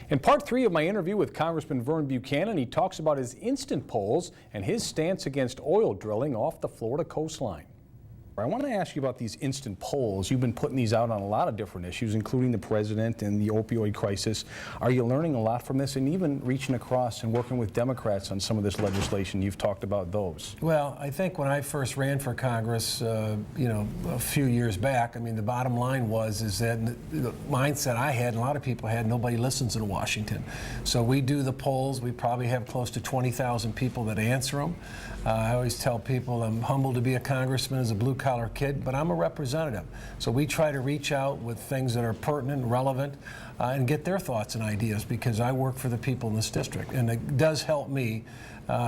In part 3 of my interview with Congressman Vern Buchanan, he talks about his instant polls and his stance against oil drilling off the Florida coastline. I want to ask you about these instant polls. You've been putting these out on a lot of different issues, including the president and the opioid crisis. Are you learning a lot from this, and even reaching across and working with Democrats on some of this legislation? You've talked about those. Well, I think when I first ran for Congress, a few years back, I mean, the bottom line is that the mindset I had, and a lot of people had, nobody listens in Washington. So we do the polls. We probably have close to 20,000 people that answer them. I always tell people I'm humbled to be a congressman as a blue-collar kid, but I'm a representative. So we try to reach out with things that are pertinent, relevant, and get their thoughts and ideas, because I work for the people in this district. And it does help me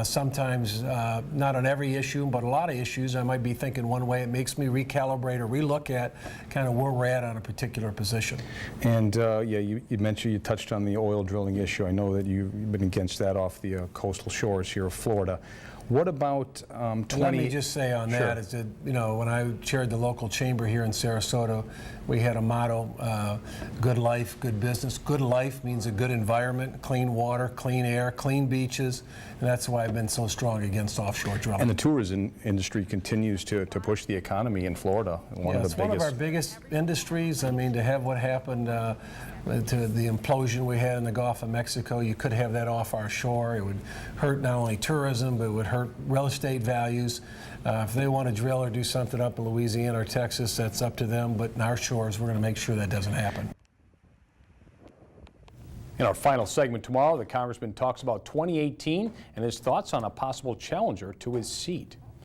sometimes, not on every issue, but a lot of issues I might be thinking one way. It makes me recalibrate or relook at kind of where we're at on a particular position. And yeah, you mentioned, you touched on the oil drilling issue. I know that you've been against that off the coastal shores here of Florida. What about Let me just say on that is that, when I chaired the local chamber here in Sarasota, we had a motto, good life, good business. Good life means a good environment, clean water, clean air, clean beaches, and that's why I've been so strong against offshore drilling. And the tourism industry continues to push the economy in Florida. It's one of our biggest industries. I mean, to have what happened to the implosion we had in the Gulf of Mexico, you could have that off our shore. It would hurt not only tourism, but it would hurt real estate values. If they want to drill or do something up in Louisiana or Texas, that's up to them, but in our shores, we're going to make sure that doesn't happen. In our final segment tomorrow, the Congressman talks about 2018 and his thoughts on a possible challenger to his seat.